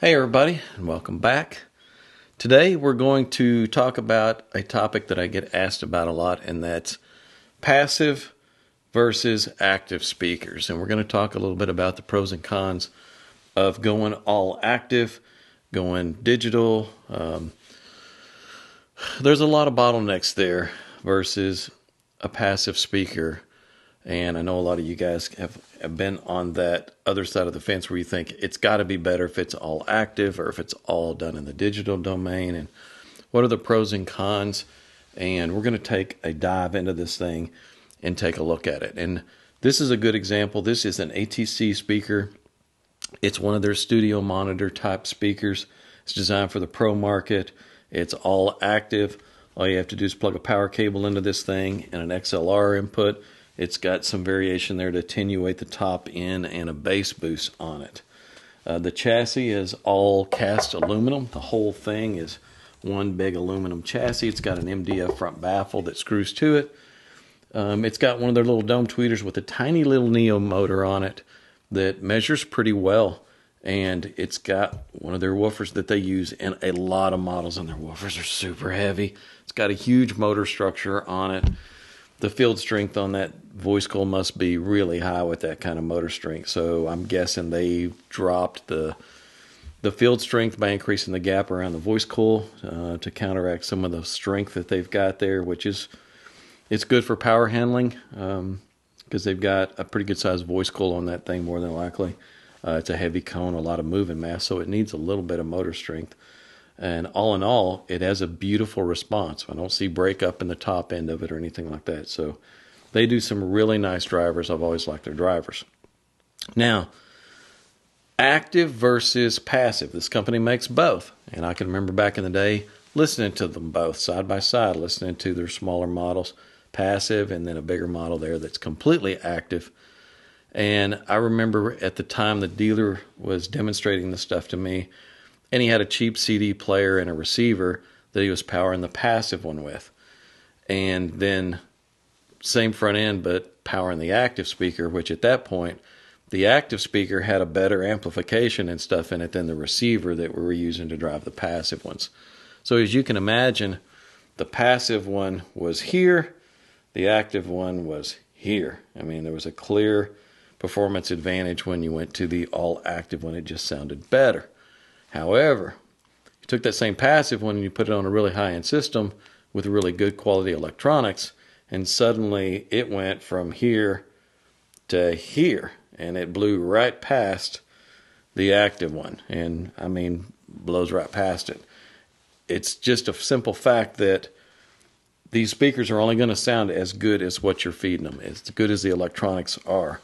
Hey everybody, and welcome back. Today we're going to talk about a topic that I get asked about a lot, and that's passive versus active speakers. And we're going to talk a little bit about the pros and cons of going all active, going digital. There's a lot of bottlenecks there versus a passive speaker. And I know a lot of you guys have been on that other side of the fence where you think it's got to be better if it's all active or if it's all done in the digital domain. And what are the pros and cons? And we're going to take a dive into this thing and take a look at it. And this is a good example. This is an ATC speaker. It's one of their studio monitor type speakers. It's designed for the pro market. It's all active. All you have to do is plug a power cable into this thing and an XLR input. It's got some variation there to attenuate the top end and a bass boost on it. The chassis is all cast aluminum. The whole thing is one big aluminum chassis. It's got an MDF front baffle that screws to it. It's got one of their little dome tweeters with a tiny little Neo motor on it that measures pretty well. And it's got one of their woofers that they use in a lot of models, and their woofers are super heavy. It's got a huge motor structure on it. The field strength on that voice coil must be really high with that kind of motor strength. So I'm guessing they dropped the field strength by increasing the gap around the voice coil to counteract some of the strength that they've got there, which is it's good for power handling because they've got a pretty good sized voice coil on that thing more than likely. It's a heavy cone, a lot of moving mass, so it needs a little bit of motor strength. And all in all, it has a beautiful response. I don't see breakup in the top end of it or anything like that. So they do some really nice drivers. I've always liked their drivers. Now, active versus passive. This company makes both. And I can remember back in the day listening to them both side by side, listening to their smaller models, passive, and then a bigger model there that's completely active. And I remember at the time the dealer was demonstrating the stuff to me, and he had a cheap CD player and a receiver that he was powering the passive one with. And then same front end, but powering the active speaker, which at that point, the active speaker had a better amplification and stuff in it than the receiver that we were using to drive the passive ones. So as you can imagine, the passive one was here, the active one was here. I mean, there was a clear performance advantage when you went to the all active one. It just sounded better. However, you took that same passive one and you put it on a really high-end system with really good quality electronics, and suddenly it went from here to here, and it blew right past the active one. And, I mean, blows right past it. It's just a simple fact that these speakers are only going to sound as good as what you're feeding them, as good as the electronics are.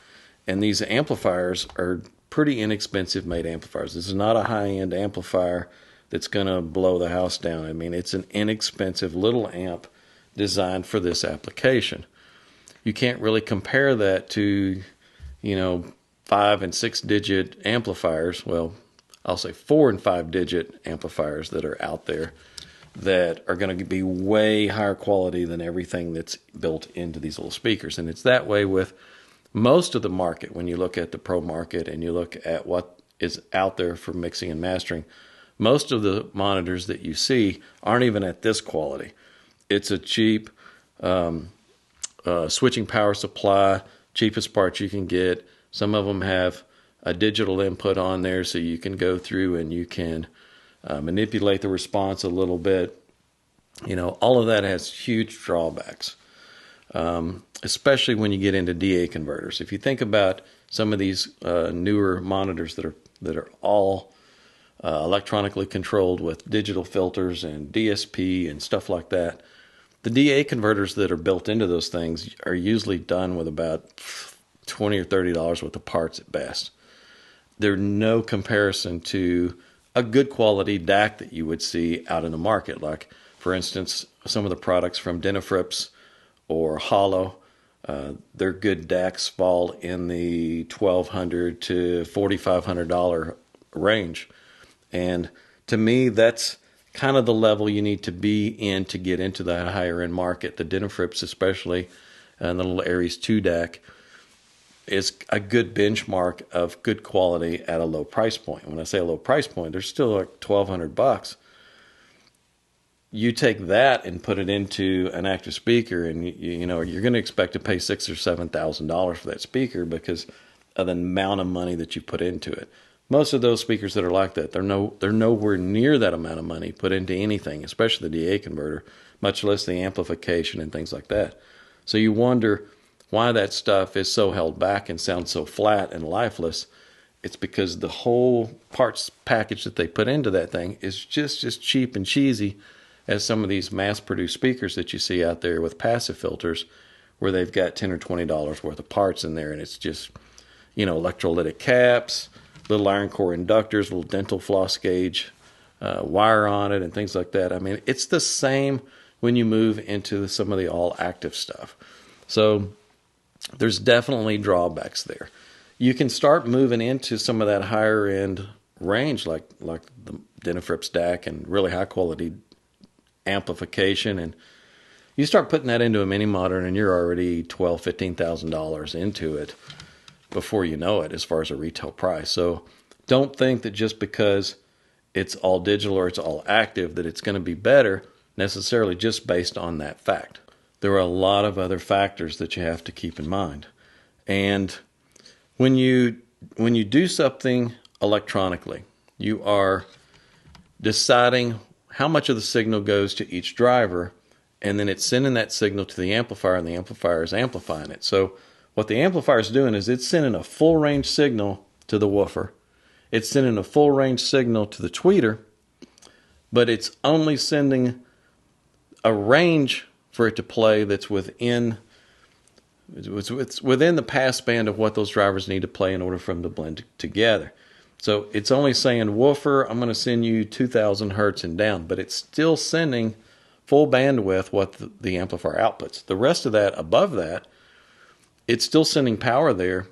And these amplifiers are pretty inexpensive made amplifiers. This is not a high-end amplifier that's going to blow the house down. I mean, it's an inexpensive little amp designed for this application. You can't really compare that to, 5 and 6 digit amplifiers. Well, I'll say 4 and 5 digit amplifiers that are out there that are going to be way higher quality than everything that's built into these little speakers. And it's that way with most of the market. When you look at the pro market and you look at what is out there for mixing and mastering, most of the monitors that you see aren't even at this quality. It's a cheap switching power supply, cheapest parts you can get. Some of them have a digital input on there so you can go through and you can manipulate the response a little bit. All of that has huge drawbacks. Especially when you get into DA converters. If you think about some of these newer monitors that are all electronically controlled with digital filters and DSP and stuff like that, the DA converters that are built into those things are usually done with about $20 or $30 worth of parts at best. They're no comparison to a good quality DAC that you would see out in the market. Like, for instance, some of the products from Denafrips or Hollow, their good DACs fall in the $1,200 to $4,500 range. And to me, that's kind of the level you need to be in to get into the higher end market. The Denafrips especially, and the little Aries 2 DAC, is a good benchmark of good quality at a low price point. When I say a low price point, there's still like $1,200. You take that and put it into an active speaker, and you know you're going to expect to pay $6,000 or $7,000 for that speaker because of the amount of money that you put into it. Most of those speakers that are like that, they're nowhere near that amount of money put into anything, especially the DA converter, much less the amplification and things like that. So you wonder why that stuff is so held back and sounds so flat and lifeless. It's because the whole parts package that they put into that thing is just as cheap and cheesy as some of these mass-produced speakers that you see out there with passive filters, where they've got $10 or $20 worth of parts in there, and it's just, you know, electrolytic caps, little iron core inductors, little dental floss gauge wire on it, and things like that. I mean, it's the same when you move into some of the all-active stuff. So there's definitely drawbacks there. You can start moving into some of that higher-end range, like the Denafrips DAC and really high-quality amplification, and you start putting that into a mini modern, and you're already $12,000-$15,000 into it before you know it, as far as a retail price. So don't think that just because it's all digital or it's all active that it's going to be better necessarily just based on that fact. There are a lot of other factors that you have to keep in mind, and when you do something electronically, you are deciding how much of the signal goes to each driver, and then it's sending that signal to the amplifier, and the amplifier is amplifying it. So what the amplifier is doing is it's sending a full range signal to the woofer. It's sending a full range signal to the tweeter, but it's only sending a range for it to play that's within the pass band of what those drivers need to play in order for them to blend together. So it's only saying, woofer, I'm going to send you 2,000 hertz and down, but it's still sending full bandwidth what the amplifier outputs. The rest of that, above that, it's still sending power there.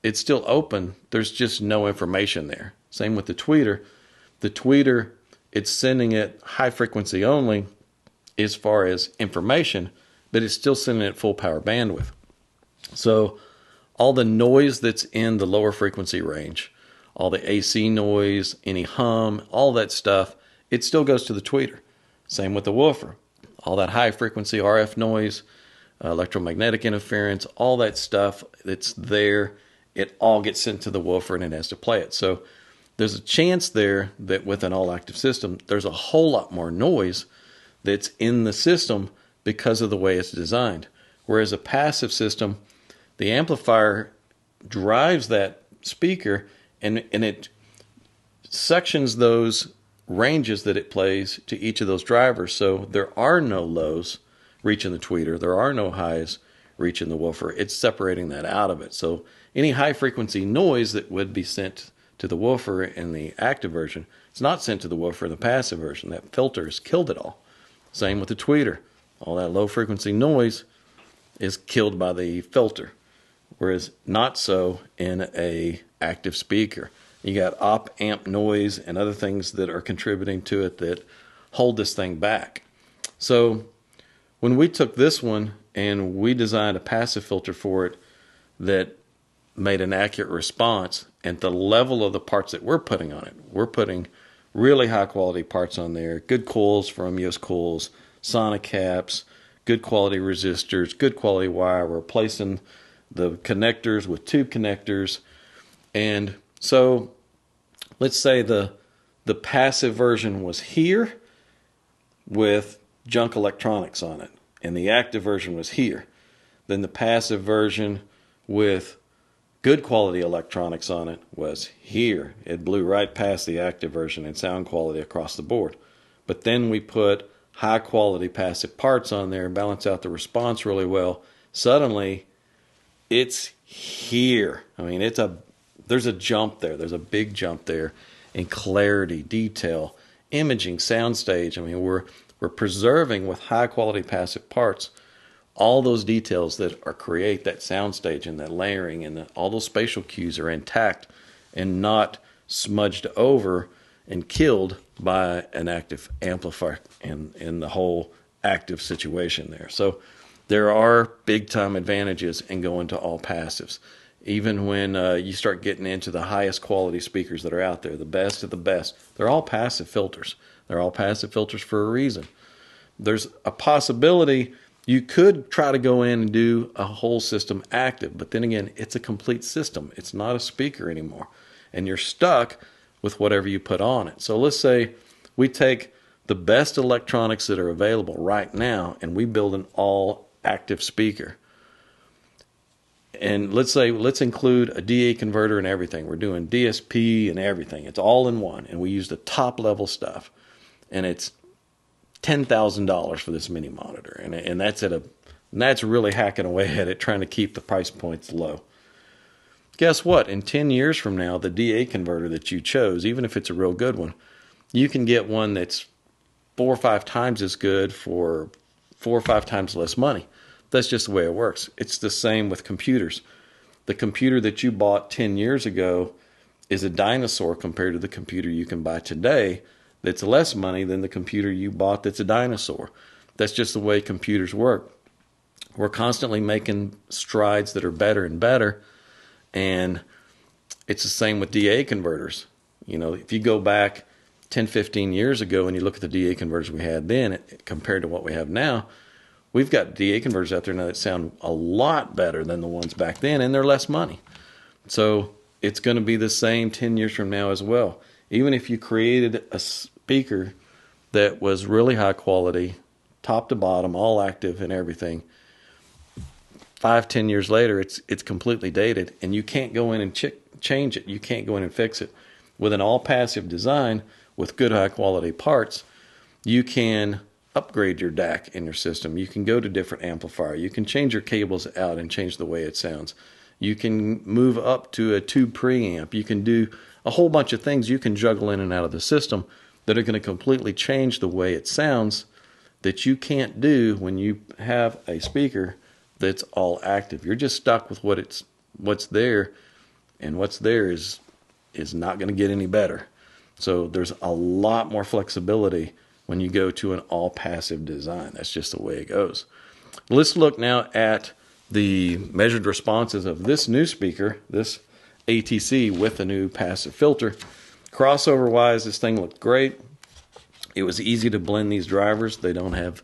It's still open. There's just no information there. Same with the tweeter. The tweeter, it's sending it high frequency only as far as information, but it's still sending it full power bandwidth. So all the noise that's in the lower frequency range, all the AC noise, any hum, all that stuff, it still goes to the tweeter. Same with the woofer. All that high frequency RF noise, electromagnetic interference, all that stuff that's there, it all gets sent to the woofer and it has to play it. So there's a chance there that with an all-active system, there's a whole lot more noise that's in the system because of the way it's designed. Whereas a passive system, the amplifier drives that speaker and it sections those ranges that it plays to each of those drivers. So there are no lows reaching the tweeter. There are no highs reaching the woofer. It's separating that out of it. So any high frequency noise that would be sent to the woofer in the active version, it's not sent to the woofer in the passive version. That filter has killed it all. Same with the tweeter. All that low frequency noise is killed by the filter, whereas not so in a active speaker. You got op amp noise and other things that are contributing to it that hold this thing back. So when we took this one and we designed a passive filter for it that made an accurate response, and the level of the parts that we're putting on it, we're putting really high quality parts on there, good coils from US Coils, sonic caps, good quality resistors, good quality wire. We're replacing the connectors with tube connectors. And so let's say the passive version was here with junk electronics on it, and the active version was here. Then the passive version with good quality electronics on it was here. It blew right past the active version in sound quality across the board. But then we put high quality passive parts on there and balance out the response really well. Suddenly it's here. I mean, there's a jump there. There's a big jump there in clarity, detail, imaging, soundstage. I mean, we're preserving with high quality passive parts all those details that create that soundstage and that layering, and all those spatial cues are intact and not smudged over and killed by an active amplifier in the whole active situation there. So there are big time advantages in going to all passives. even when you start getting into the highest quality speakers that are out there, the best of the best, they're all passive filters. They're all passive filters for a reason. There's a possibility you could try to go in and do a whole system active, but then again, it's a complete system. It's not a speaker anymore, and you're stuck with whatever you put on it. So let's say we take the best electronics that are available right now and we build an all active speaker. And let's include a DA converter and everything. We're doing DSP and everything. It's all in one, and we use the top level stuff. And it's $10,000 for this mini monitor, and that's really hacking away at it, trying to keep the price points low. Guess what? In 10 years from now, the DA converter that you chose, even if it's a real good one, you can get one that's 4 or 5 times as good for 4 or 5 times less money. That's just the way it works. It's the same with computers. The computer that you bought 10 years ago is a dinosaur compared to the computer you can buy today that's less money than the computer you bought that's a dinosaur. That's just the way computers work. We're constantly making strides that are better and better, and it's the same with DA converters. You know, if you go back 10, 15 years ago and you look at the DA converters we had then compared to what we have now, we've got DA converters out there now that sound a lot better than the ones back then, and they're less money. So it's going to be the same 10 years from now as well. Even if you created a speaker that was really high quality, top to bottom, all active and everything, 5, 10 years later, it's completely dated, and you can't go in and change it. You can't go in and fix it. With an all-passive design with good high-quality parts, you can upgrade your DAC in your system. You can go to different amplifier. You can change your cables out and change the way it sounds. You can move up to a tube preamp. You can do a whole bunch of things you can juggle in and out of the system that are going to completely change the way it sounds that you can't do when you have a speaker that's all active. You're just stuck with what's there, and what's there is not going to get any better. So there's a lot more flexibility when you go to an all-passive design. That's just the way it goes. Let's look now at the measured responses of this new speaker, this ATC with a new passive filter. Crossover-wise, this thing looked great. It was easy to blend these drivers. They don't have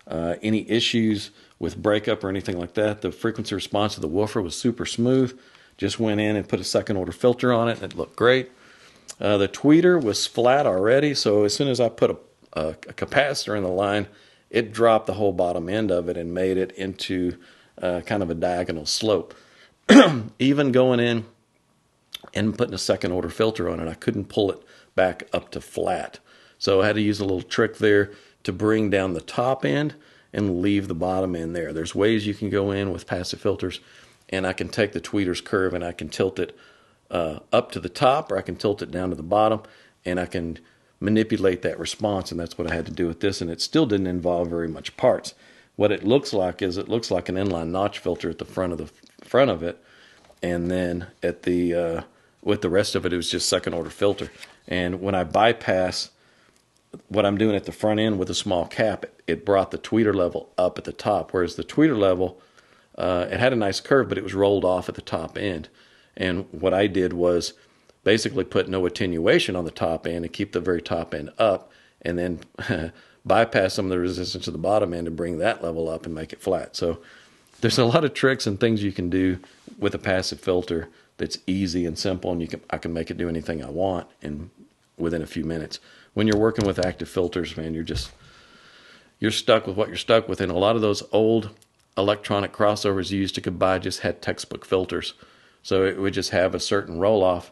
any issues with breakup or anything like that. The frequency response of the woofer was super smooth. Just went in and put a second-order filter on it, and it looked great. The tweeter was flat already, so as soon as I put a capacitor in the line, it dropped the whole bottom end of it and made it into kind of a diagonal slope. Even going in and putting a second order filter on it, I couldn't pull it back up to flat. So I had to use a little trick there to bring down the top end and leave the bottom end there. There's ways you can go in with passive filters, and I can take the tweeter's curve and I can tilt it up to the top, or I can tilt it down to the bottom, and I can manipulate that response, and that's what I had to do with this, and it still didn't involve very much parts. What it looks like is it looks like an inline notch filter at the front of it, and then at the with the rest of it, it was just second order filter. And when I bypass what I'm doing at the front end with a small cap, it brought the tweeter level up at the top, whereas the tweeter level, it had a nice curve, but it was rolled off at the top end. And what I did was basically put no attenuation on the top end and keep the very top end up, and then bypass some of the resistance to the bottom end and bring that level up and make it flat. So there's a lot of tricks and things you can do with a passive filter that's easy and simple, and I can make it do anything I want within a few minutes. When you're working with active filters, man, you're stuck with what you're stuck with. And a lot of those old electronic crossovers you used to buy just had textbook filters. So it would just have a certain roll-off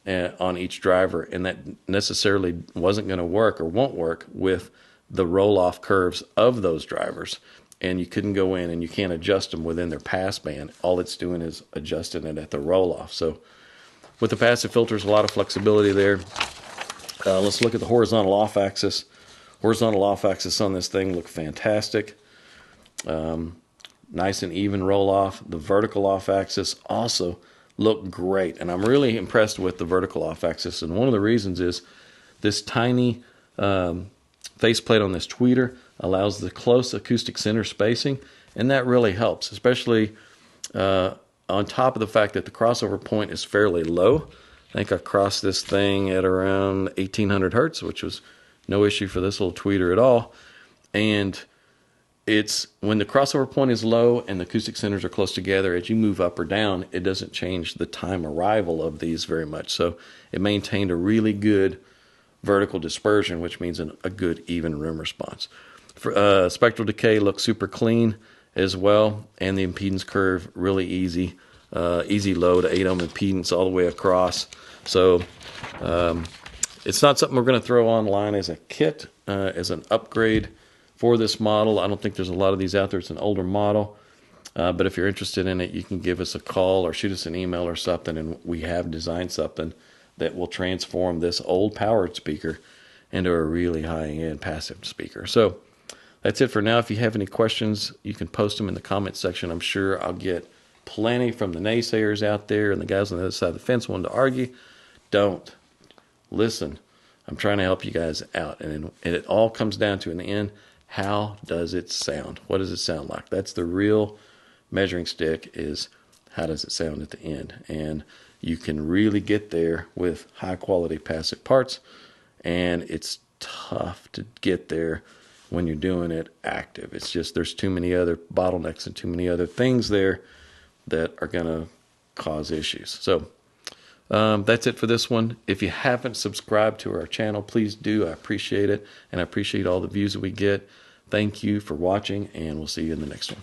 on each driver, and that necessarily wasn't going to work or won't work with the roll-off curves of those drivers. And you couldn't go in and you can't adjust them within their pass band. All it's doing is adjusting it at the roll-off. So with the passive filters, a lot of flexibility there. Let's look at the horizontal off-axis. Horizontal off-axis on this thing look fantastic. Nice and even roll-off. The vertical off-axis also look great, and I'm really impressed with the vertical off-axis. And one of the reasons is this tiny faceplate on this tweeter allows the close acoustic center spacing, and that really helps, especially on top of the fact that the crossover point is fairly low. I think I crossed this thing at around 1800 hertz, which was no issue for this little tweeter at all. And it's when the crossover point is low and the acoustic centers are close together, as you move up or down, it doesn't change the time arrival of these very much. So it maintained a really good vertical dispersion, which means a good even room response. For, spectral decay looks super clean as well, and the impedance curve really easy. Easy low to 8 ohm impedance all the way across. So it's not something we're going to throw online as a kit, as an upgrade for this model. I don't think there's a lot of these out there. It's an older model. But if you're interested in it, you can give us a call or shoot us an email or something, and we have designed something that will transform this old powered speaker into a really high-end passive speaker. So that's it for now. If you have any questions, you can post them in the comment section. I'm sure I'll get plenty from the naysayers out there and the guys on the other side of the fence wanting to argue. Don't. Listen. I'm trying to help you guys out. And it all comes down to, in the end, how does it sound? What does it sound like? That's the real measuring stick, is how does it sound at the end? And you can really get there with high-quality passive parts, and it's tough to get there when you're doing it active. It's just there's too many other bottlenecks and too many other things there that are going to cause issues. So that's it for this one. If you haven't subscribed to our channel, please do. I appreciate it, and I appreciate all the views that we get. Thank you for watching, and we'll see you in the next one.